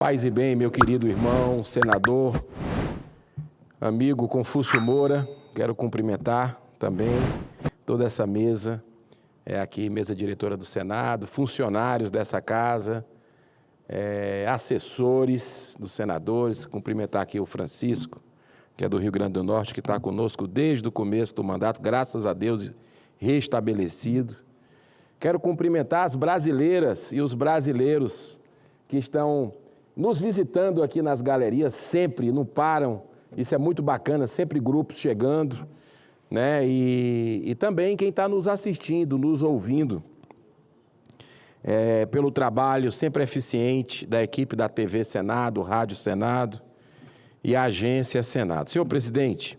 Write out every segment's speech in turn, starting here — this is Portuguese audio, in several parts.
Paz e bem, meu querido irmão, senador, amigo Confúcio Moura, quero cumprimentar também toda essa mesa, aqui mesa diretora do Senado, funcionários dessa casa, assessores dos senadores, cumprimentar aqui o Francisco, que é do Rio Grande do Norte, que está conosco desde o começo do mandato, graças a Deus, restabelecido. Quero cumprimentar as brasileiras e os brasileiros que estão nos visitando aqui nas galerias, sempre, não param, isso é muito bacana, sempre grupos chegando, né? E também quem está nos assistindo, nos ouvindo, pelo trabalho sempre eficiente da equipe da TV Senado, Rádio Senado e a Agência Senado. Senhor presidente,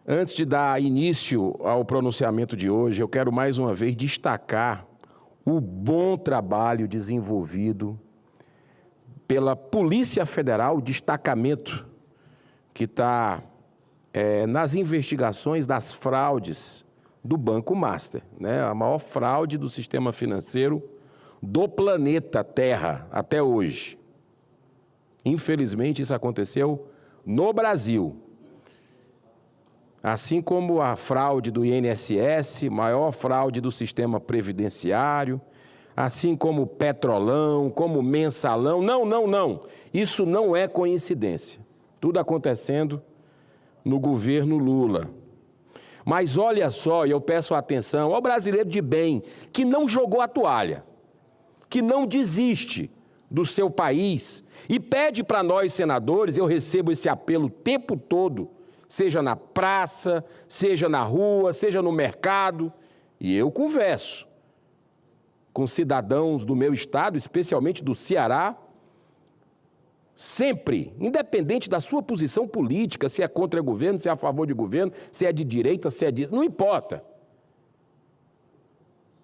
antes de dar início ao pronunciamento de hoje, eu quero mais uma vez destacar o bom trabalho desenvolvido pela Polícia Federal, destacamento que está nas investigações das fraudes do Banco Master, né? A maior fraude do sistema financeiro do planeta Terra até hoje. Infelizmente, isso aconteceu no Brasil. Assim como a fraude do INSS, maior fraude do sistema previdenciário, assim como o Petrolão, como o Mensalão. Não. Isso não é coincidência. Tudo acontecendo no governo Lula. Mas olha só, e eu peço atenção ao brasileiro de bem, que não jogou a toalha, que não desiste do seu país e pede para nós, senadores, eu recebo esse apelo o tempo todo, seja na praça, seja na rua, seja no mercado, e eu converso com cidadãos do meu estado, especialmente do Ceará, sempre, independente da sua posição política, se é contra o governo, se é a favor de governo, se é de direita, se é de... não importa.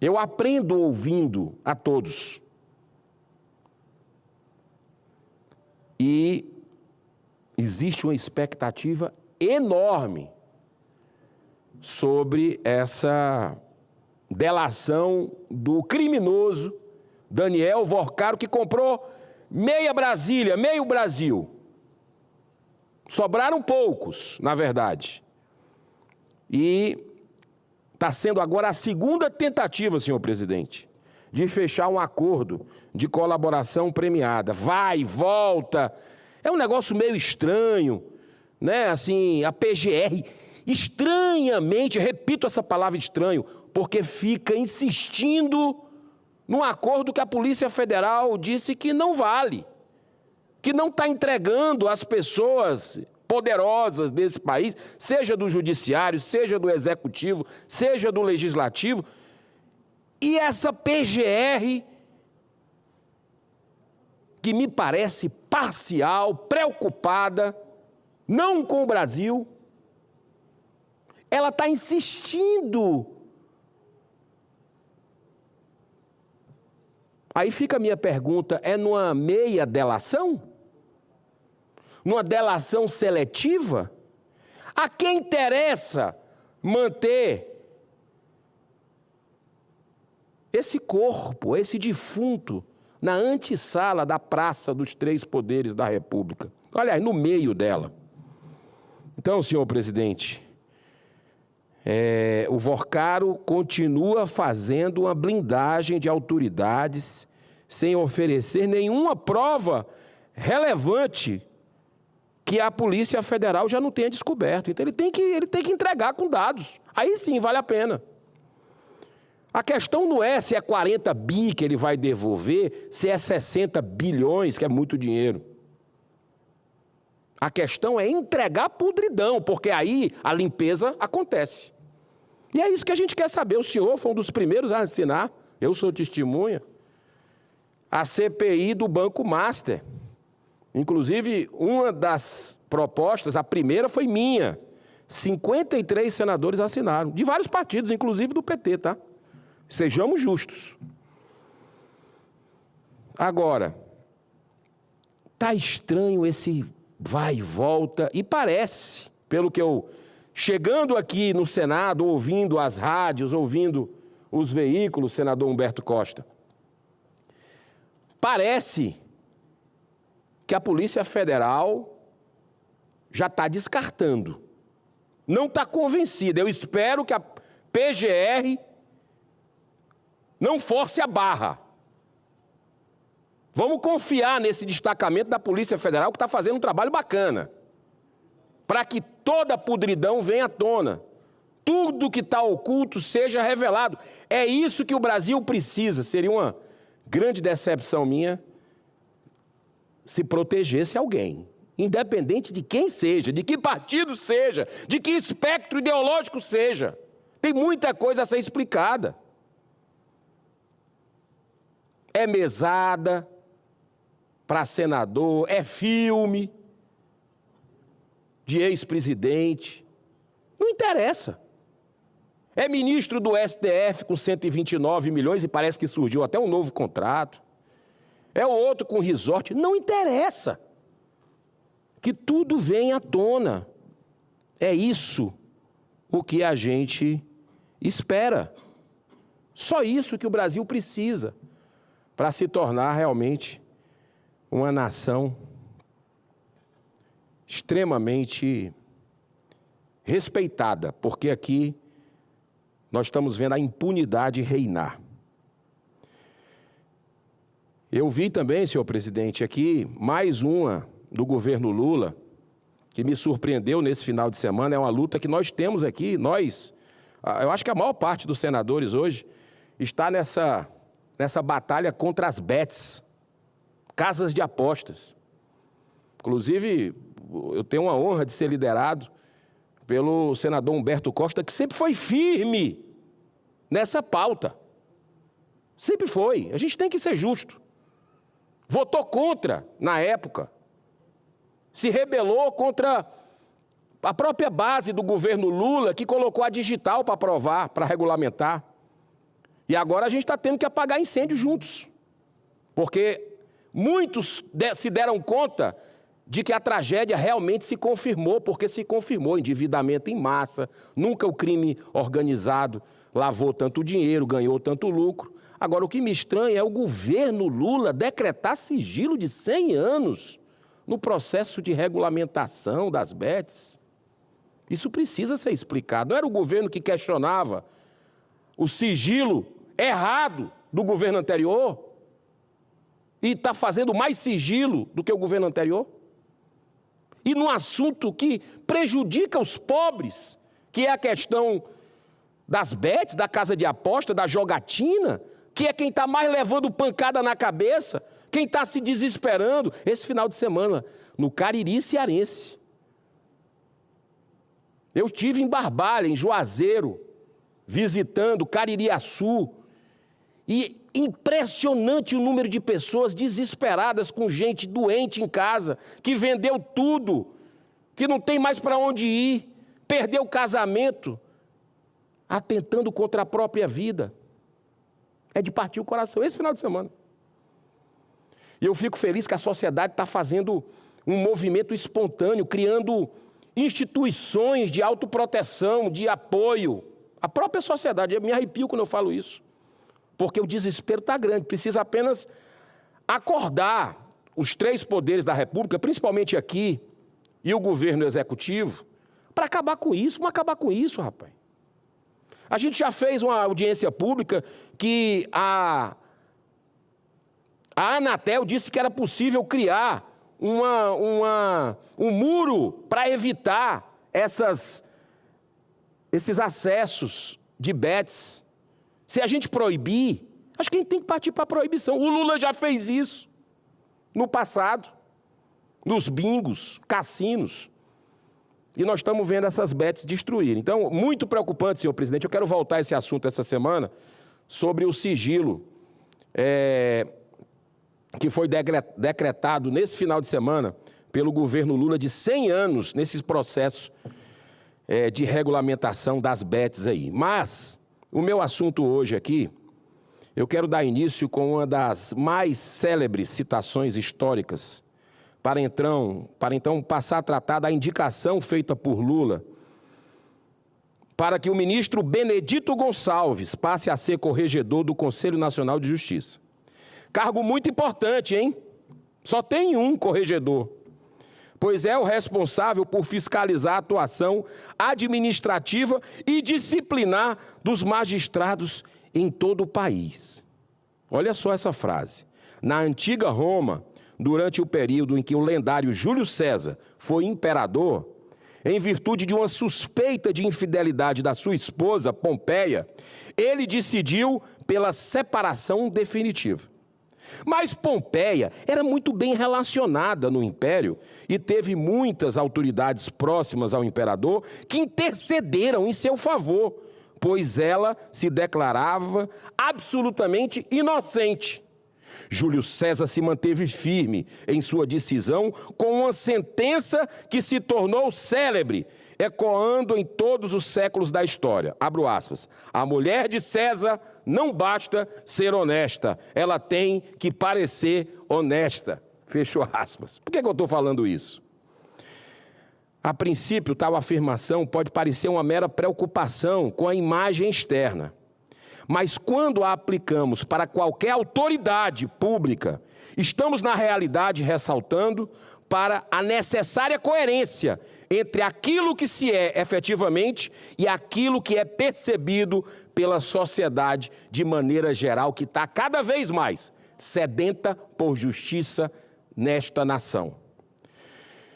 Eu aprendo ouvindo a todos. E existe uma expectativa enorme sobre essa delação do criminoso Daniel Vorcaro, que comprou meia Brasília, meio Brasil. Sobraram poucos, na verdade. E está sendo agora a segunda tentativa, senhor presidente, de fechar um acordo de colaboração premiada. Vai, volta, é um negócio meio estranho, né? Assim, a PGR, estranhamente, repito essa palavra estranho, porque fica insistindo num acordo que a Polícia Federal disse que não vale, que não está entregando às pessoas poderosas desse país, seja do judiciário, seja do executivo, seja do legislativo, e essa PGR, que me parece parcial, preocupada, não com o Brasil, ela está insistindo. Aí fica a minha pergunta, é numa meia delação? Numa delação seletiva? A quem interessa manter esse corpo, esse defunto, na antessala da Praça dos Três Poderes da República? Aliás, no meio dela. Então, senhor presidente, o Vorcaro continua fazendo uma blindagem de autoridades sem oferecer nenhuma prova relevante que a Polícia Federal já não tenha descoberto. Então, ele tem que entregar com dados. Aí sim, vale a pena. A questão não é se é 40 bi que ele vai devolver, se é 60 bilhões, que é muito dinheiro. A questão é entregar podridão, porque aí a limpeza acontece. E é isso que a gente quer saber. O senhor foi um dos primeiros a assinar, eu sou testemunha, a CPI do Banco Master. Inclusive, uma das propostas, a primeira foi minha. 53 senadores assinaram, de vários partidos, inclusive do PT, tá? Sejamos justos. Agora, tá estranho esse vai e volta, e parece, pelo que eu, chegando aqui no Senado, ouvindo as rádios, ouvindo os veículos, senador Humberto Costa, parece que a Polícia Federal já está descartando. Não está convencida. Eu espero que a PGR não force a barra. Vamos confiar nesse destacamento da Polícia Federal que está fazendo um trabalho bacana, para que toda a podridão venha à tona. Tudo que está oculto seja revelado. É isso que o Brasil precisa. Seria uma grande decepção minha se protegesse alguém, independente de quem seja, de que partido seja, de que espectro ideológico seja. Tem muita coisa a ser explicada. É mesada para senador, é filme de ex-presidente. Não interessa. É ministro do STF com 129 milhões e parece que surgiu até um novo contrato. É o outro com resort. Não interessa. Que tudo venha à tona. É isso o que a gente espera. Só isso que o Brasil precisa para se tornar realmente uma nação extremamente respeitada, porque aqui nós estamos vendo a impunidade reinar. Eu vi também, senhor presidente, aqui mais uma do governo Lula, que me surpreendeu nesse final de semana. É uma luta que nós temos aqui, eu acho que a maior parte dos senadores hoje está nessa batalha contra as bets, casas de apostas. Inclusive, eu tenho uma honra de ser liderado pelo senador Humberto Costa, que sempre foi firme nessa pauta. Sempre foi. A gente tem que ser justo. Votou contra, na época. Se rebelou contra a própria base do governo Lula, que colocou a digital para aprovar, para regulamentar. E agora a gente está tendo que apagar incêndio juntos. Porque muitos se deram conta de que a tragédia realmente se confirmou, porque se confirmou endividamento em massa, nunca o crime organizado lavou tanto dinheiro, ganhou tanto lucro. Agora, o que me estranha é o governo Lula decretar sigilo de 100 anos no processo de regulamentação das bets. Isso precisa ser explicado. Não era o governo que questionava o sigilo errado do governo anterior e está fazendo mais sigilo do que o governo anterior? E num assunto que prejudica os pobres, que é a questão das bets, da casa de aposta, da jogatina, que é quem está mais levando pancada na cabeça, quem está se desesperando. Esse final de semana, no Cariri cearense, eu estive em Barbalha, em Juazeiro, visitando Caririaçu, e impressionante o número de pessoas desesperadas com gente doente em casa, que vendeu tudo, que não tem mais para onde ir, perdeu o casamento, atentando contra a própria vida. É de partir o coração, esse final de semana. E eu fico feliz que a sociedade está fazendo um movimento espontâneo, criando instituições de autoproteção, de apoio. A própria sociedade, eu me arrepio quando eu falo isso. Porque o desespero está grande, precisa apenas acordar os três poderes da República, principalmente aqui, e o governo executivo, para acabar com isso. Vamos acabar com isso, rapaz. A gente já fez uma audiência pública que a Anatel disse que era possível criar um muro para evitar esses acessos de bets. Se a gente proibir, acho que a gente tem que partir para a proibição. O Lula já fez isso no passado, nos bingos, cassinos. E nós estamos vendo essas bets destruírem. Então, muito preocupante, senhor presidente. Eu quero voltar a esse assunto essa semana sobre o sigilo que foi decretado nesse final de semana pelo governo Lula de 100 anos nesses processos de regulamentação das bets aí. Mas o meu assunto hoje aqui, eu quero dar início com uma das mais célebres citações históricas para então passar a tratar da indicação feita por Lula para que o ministro Benedito Gonçalves passe a ser corregedor do Conselho Nacional de Justiça. Cargo muito importante, hein? Só tem um corregedor, pois é o responsável por fiscalizar a atuação administrativa e disciplinar dos magistrados em todo o país. Olha só essa frase. Na antiga Roma, durante o período em que o lendário Júlio César foi imperador, em virtude de uma suspeita de infidelidade da sua esposa, Pompeia, ele decidiu pela separação definitiva. Mas Pompeia era muito bem relacionada no império e teve muitas autoridades próximas ao imperador que intercederam em seu favor, pois ela se declarava absolutamente inocente. Júlio César se manteve firme em sua decisão com uma sentença que se tornou célebre, ecoando em todos os séculos da história. Abro aspas. A mulher de César não basta ser honesta, ela tem que parecer honesta. Fecho aspas. Por que eu estou falando isso? A princípio, tal afirmação pode parecer uma mera preocupação com a imagem externa. Mas quando a aplicamos para qualquer autoridade pública, estamos na realidade ressaltando para a necessária coerência entre aquilo que se é efetivamente e aquilo que é percebido pela sociedade de maneira geral, que está cada vez mais sedenta por justiça nesta nação.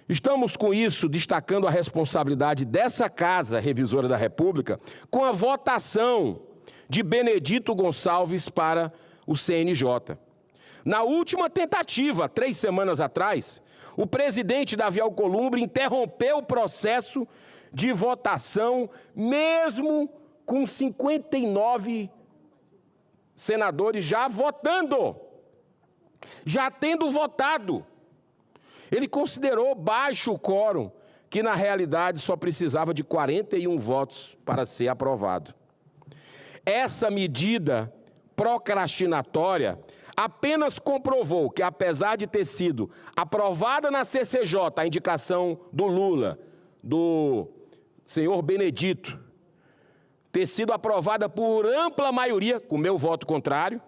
Estamos, com isso, destacando a responsabilidade dessa Casa Revisora da República com a votação de Benedito Gonçalves para o CNJ. Na última tentativa, 3 semanas atrás, o presidente Davi Alcolumbre interrompeu o processo de votação, mesmo com 59 senadores já votando, já tendo votado. Ele considerou baixo o quórum, que na realidade só precisava de 41 votos para ser aprovado. Essa medida procrastinatória apenas comprovou que, apesar de ter sido aprovada na CCJ a indicação do Lula, do senhor Benedito, ter sido aprovada por ampla maioria, com meu voto contrário,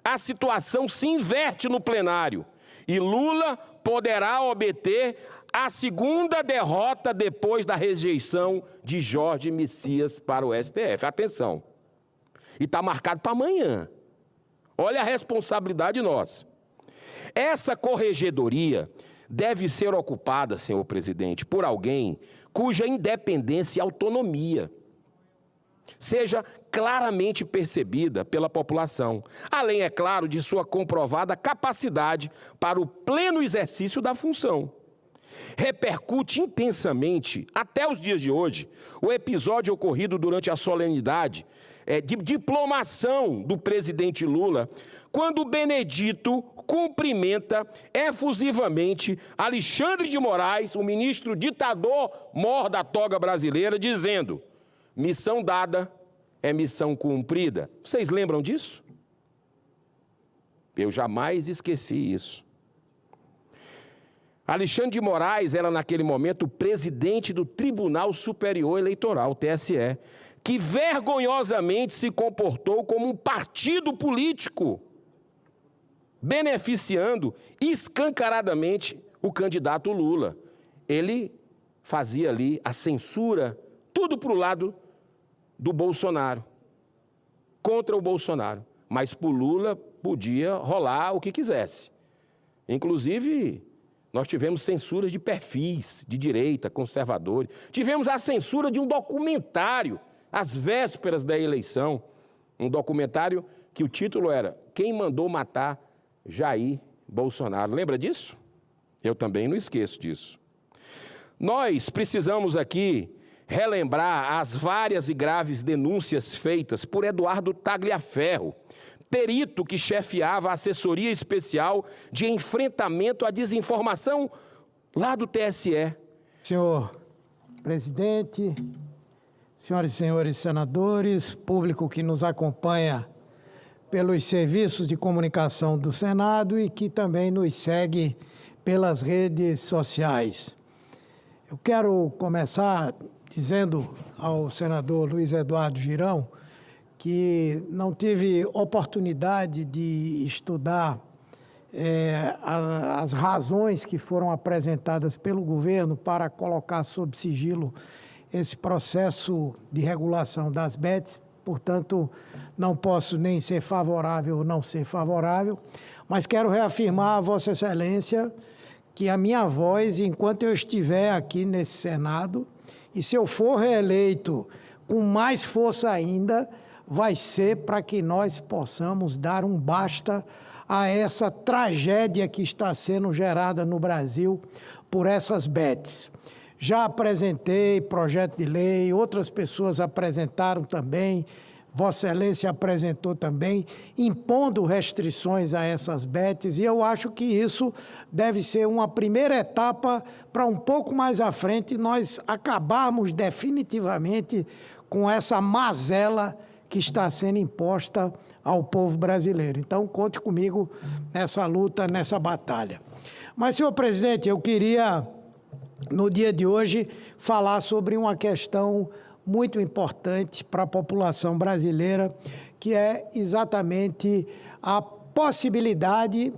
a situação se inverte no plenário e Lula poderá obter a segunda derrota depois da rejeição de Jorge Messias para o STF. Atenção. E está marcado para amanhã. Olha a responsabilidade nossa. Essa corregedoria deve ser ocupada, senhor presidente, por alguém cuja independência e autonomia seja claramente percebida pela população, além, é claro, de sua comprovada capacidade para o pleno exercício da função. Repercute intensamente, até os dias de hoje, o episódio ocorrido durante a solenidade de diplomação do presidente Lula, quando Benedito cumprimenta efusivamente Alexandre de Moraes, o ministro ditador mor da toga brasileira, dizendo: missão dada é missão cumprida. Vocês lembram disso? Eu jamais esqueci isso. Alexandre de Moraes era, naquele momento, o presidente do Tribunal Superior Eleitoral, TSE, que vergonhosamente se comportou como um partido político, beneficiando escancaradamente o candidato Lula. Ele fazia ali a censura, tudo para o lado do Bolsonaro, contra o Bolsonaro. Mas para o Lula podia rolar o que quisesse. Inclusive, nós tivemos censuras de perfis de direita, conservadores. Tivemos a censura de um documentário, às vésperas da eleição. Um documentário que o título era Quem Mandou Matar Jair Bolsonaro. Lembra disso? Eu também não esqueço disso. Nós precisamos aqui relembrar as várias e graves denúncias feitas por Eduardo Tagliaferro, perito que chefiava a assessoria especial de enfrentamento à desinformação lá do TSE. Senhor presidente, senhoras e senhores senadores, público que nos acompanha pelos serviços de comunicação do Senado e que também nos segue pelas redes sociais. Eu quero começar dizendo ao senador Luiz Eduardo Girão que não tive oportunidade de estudar as razões que foram apresentadas pelo governo para colocar sob sigilo esse processo de regulação das bets, portanto, não posso nem ser favorável ou não ser favorável, mas quero reafirmar a Vossa Excelência que a minha voz, enquanto eu estiver aqui nesse Senado, e se eu for reeleito com mais força ainda, vai ser para que nós possamos dar um basta a essa tragédia que está sendo gerada no Brasil por essas bets. Já apresentei projeto de lei, outras pessoas apresentaram também, Vossa Excelência apresentou também, impondo restrições a essas bets, e eu acho que isso deve ser uma primeira etapa para um pouco mais à frente nós acabarmos definitivamente com essa mazela que está sendo imposta ao povo brasileiro. Então, conte comigo nessa luta, nessa batalha. Mas, senhor presidente, eu queria, no dia de hoje, falar sobre uma questão muito importante para a população brasileira, que é exatamente a possibilidade,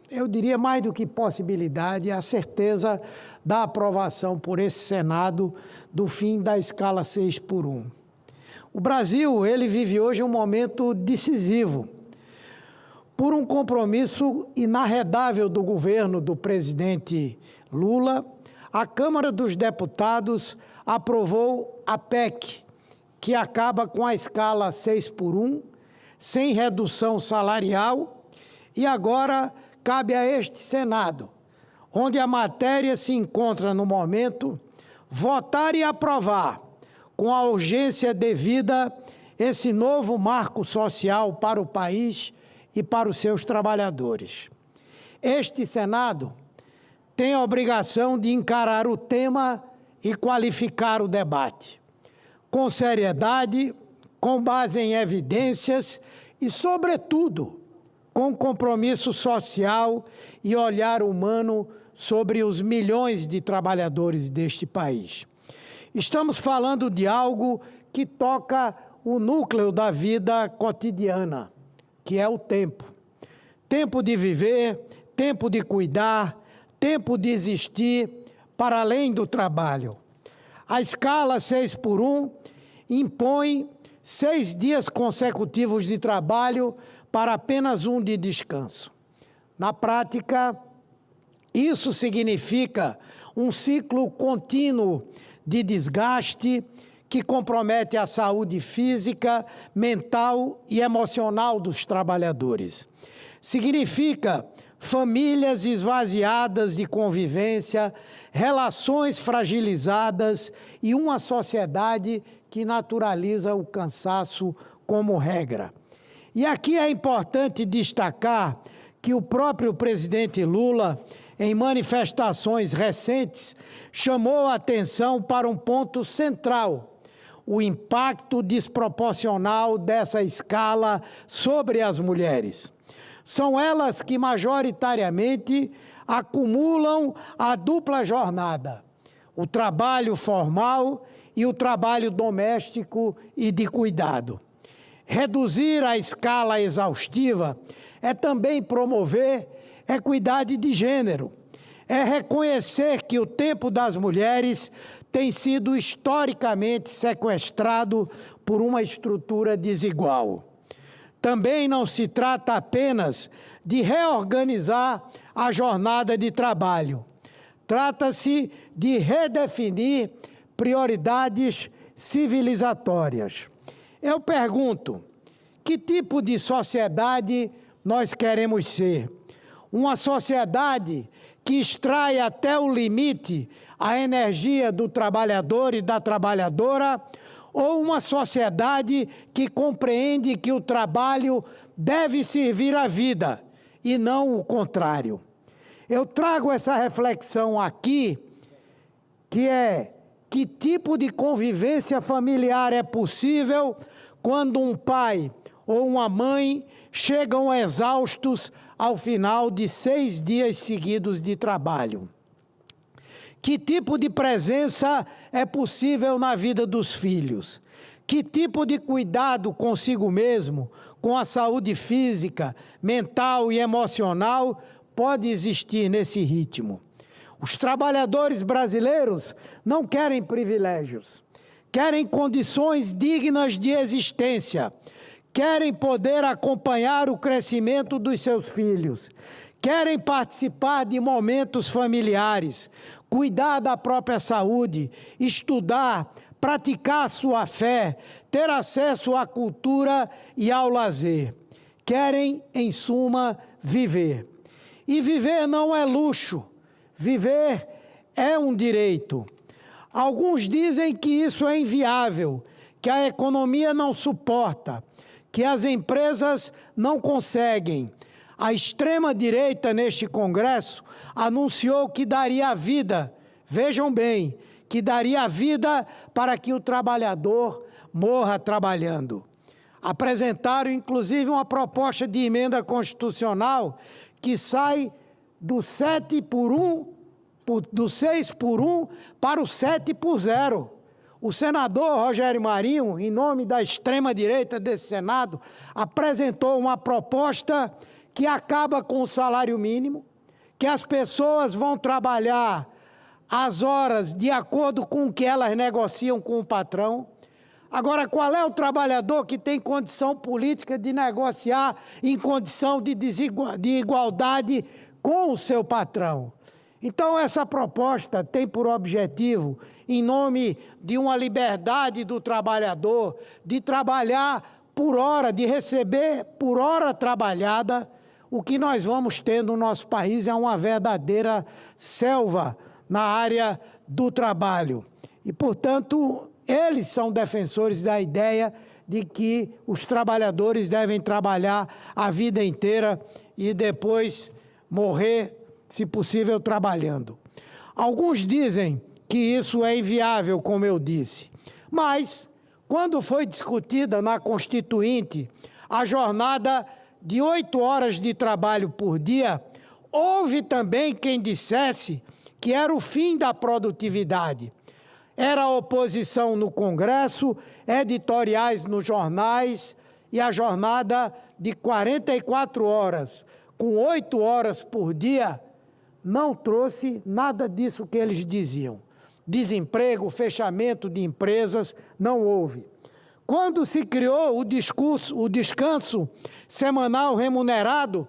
eu diria mais do que possibilidade, a certeza da aprovação por esse Senado do fim da escala 6x1. O Brasil, ele vive hoje um momento decisivo. Por um compromisso inarredável do governo do presidente Lula, a Câmara dos Deputados aprovou a PEC, que acaba com a escala 6x1, sem redução salarial, e agora cabe a este Senado, onde a matéria se encontra no momento, votar e aprovar, com a urgência devida, esse novo marco social para o país e para os seus trabalhadores. Este Senado tem a obrigação de encarar o tema e qualificar o debate, com seriedade, com base em evidências e, sobretudo, com compromisso social e olhar humano sobre os milhões de trabalhadores deste país. Estamos falando de algo que toca o núcleo da vida cotidiana, que é o tempo. Tempo de viver, tempo de cuidar, tempo de existir para além do trabalho. A escala 6x1 impõe 6 dias consecutivos de trabalho para apenas 1 de descanso. Na prática, isso significa um ciclo contínuo de desgaste que compromete a saúde física, mental e emocional dos trabalhadores. Significa famílias esvaziadas de convivência, relações fragilizadas e uma sociedade que naturaliza o cansaço como regra. E aqui é importante destacar que o próprio presidente Lula, em manifestações recentes, chamou a atenção para um ponto central: o impacto desproporcional dessa escala sobre as mulheres. São elas que majoritariamente acumulam a dupla jornada, o trabalho formal e o trabalho doméstico e de cuidado. Reduzir a escala exaustiva é também promover equidade de gênero, é reconhecer que o tempo das mulheres tem sido historicamente sequestrado por uma estrutura desigual. Também não se trata apenas de reorganizar a jornada de trabalho. Trata-se de redefinir prioridades civilizatórias. Eu pergunto, que tipo de sociedade nós queremos ser? Uma sociedade que extrai até o limite a energia do trabalhador e da trabalhadora, ou uma sociedade que compreende que o trabalho deve servir à vida e não o contrário? Eu trago essa reflexão aqui, que é: que tipo de convivência familiar é possível quando um pai ou uma mãe chegam exaustos ao final de 6 dias seguidos de trabalho? Que tipo de presença é possível na vida dos filhos? Que tipo de cuidado consigo mesmo, com a saúde física, mental e emocional pode existir nesse ritmo? Os trabalhadores brasileiros não querem privilégios, querem condições dignas de existência, querem poder acompanhar o crescimento dos seus filhos, querem participar de momentos familiares, cuidar da própria saúde, estudar, praticar sua fé, ter acesso à cultura e ao lazer. Querem, em suma, viver. E viver não é luxo, viver é um direito. Alguns dizem que isso é inviável, que a economia não suporta, que as empresas não conseguem. A extrema-direita neste Congresso anunciou que daria a vida, vejam bem, que daria a vida para que o trabalhador morra trabalhando. Apresentaram, inclusive, uma proposta de emenda constitucional que sai do 7 por 1, do 6 por 1 para o 7 por 0. O senador Rogério Marinho, em nome da extrema-direita desse Senado, apresentou uma proposta que acaba com o salário mínimo, que as pessoas vão trabalhar as horas de acordo com o que elas negociam com o patrão. Agora, qual é o trabalhador que tem condição política de negociar em condição de igualdade com o seu patrão? Então, essa proposta tem por objetivo, em nome de uma liberdade do trabalhador, de trabalhar por hora, de receber por hora trabalhada. O que nós vamos ter no nosso país é uma verdadeira selva na área do trabalho. E, portanto, eles são defensores da ideia de que os trabalhadores devem trabalhar a vida inteira e depois morrer, se possível, trabalhando. Alguns dizem que isso é inviável, como eu disse. Mas, quando foi discutida na Constituinte a jornada de 8 horas de trabalho por dia, houve também quem dissesse que era o fim da produtividade. Era oposição no Congresso, editoriais nos jornais, e a jornada de 44 horas, com 8 horas por dia, não trouxe nada disso que eles diziam. Desemprego, fechamento de empresas, não houve. Quando se criou o descanso semanal remunerado,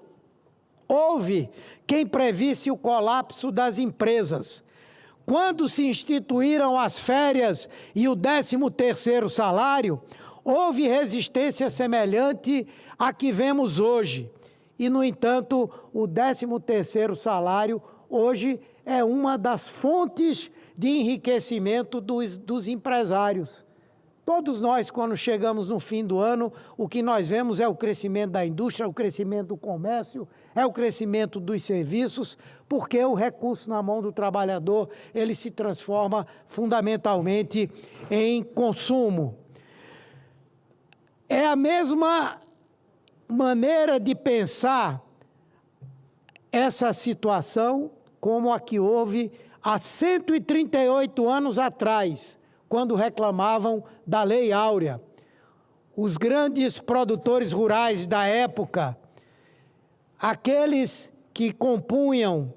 houve quem previsse o colapso das empresas. Quando se instituíram as férias e o 13º salário, houve resistência semelhante à que vemos hoje. E, no entanto, o 13º salário hoje é uma das fontes de enriquecimento dos empresários. Todos nós, quando chegamos no fim do ano, o que nós vemos é o crescimento da indústria, o crescimento do comércio, é o crescimento dos serviços, porque o recurso na mão do trabalhador, ele se transforma fundamentalmente em consumo. É a mesma maneira de pensar essa situação como a que houve há 138 anos atrás, quando reclamavam da Lei Áurea. Os grandes produtores rurais da época, aqueles que compunham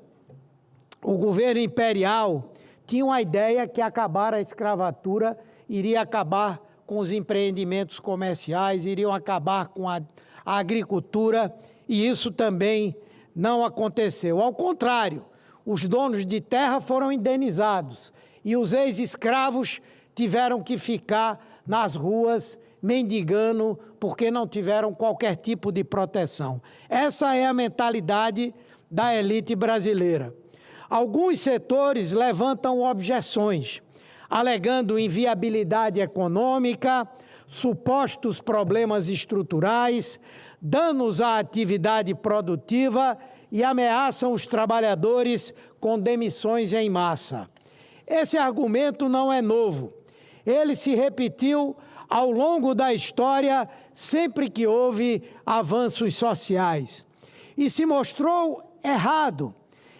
o governo imperial, tinham a ideia que acabar a escravatura iria acabar com os empreendimentos comerciais, iriam acabar com a agricultura, e isso também não aconteceu. Ao contrário, os donos de terra foram indenizados e os ex-escravos tiveram que ficar nas ruas mendigando porque não tiveram qualquer tipo de proteção. Essa é a mentalidade da elite brasileira. Alguns setores levantam objeções, alegando inviabilidade econômica, supostos problemas estruturais, danos à atividade produtiva e ameaçam os trabalhadores com demissões em massa. Esse argumento não é novo. Ele se repetiu ao longo da história sempre que houve avanços sociais. E se mostrou errado.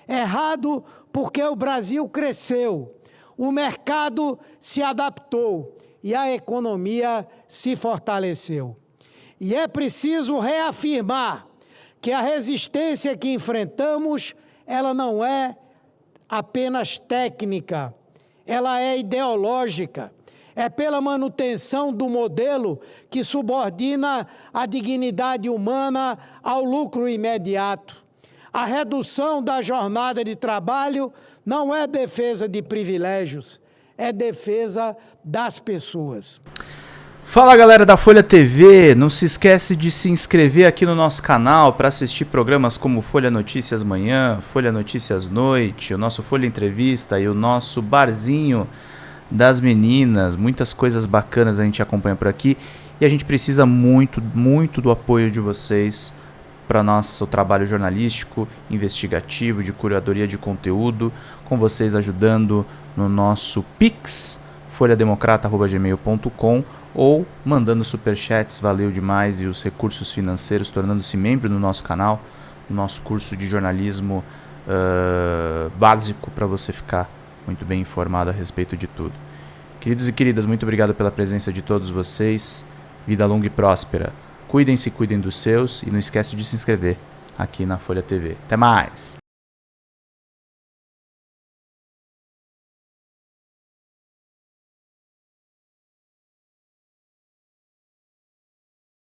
Errado porque o Brasil cresceu, o mercado se adaptou e a economia se fortaleceu. E é preciso reafirmar que a resistência que enfrentamos, ela não é apenas técnica, ela é ideológica. É pela manutenção do modelo que subordina a dignidade humana ao lucro imediato. A redução da jornada de trabalho não é defesa de privilégios, é defesa das pessoas. Fala, galera da Folha TV, não se esquece de se inscrever aqui no nosso canal para assistir programas como Folha Notícias Manhã, Folha Notícias Noite, o nosso Folha Entrevista e o nosso Barzinho das Meninas. Muitas coisas bacanas a gente acompanha por aqui e a gente precisa muito, muito do apoio de vocês para nosso trabalho jornalístico, investigativo, de curadoria de conteúdo, com vocês ajudando no nosso Pix, folhademocrata@gmail.com, ou mandando superchats, valeu demais, e os recursos financeiros, tornando-se membro do nosso canal, no nosso curso de jornalismo básico, para você ficar muito bem informado a respeito de tudo. Queridos e queridas, muito obrigado pela presença de todos vocês. Vida longa e próspera. Cuidem-se, cuidem dos seus, e não esquece de se inscrever aqui na Folha TV. Até mais!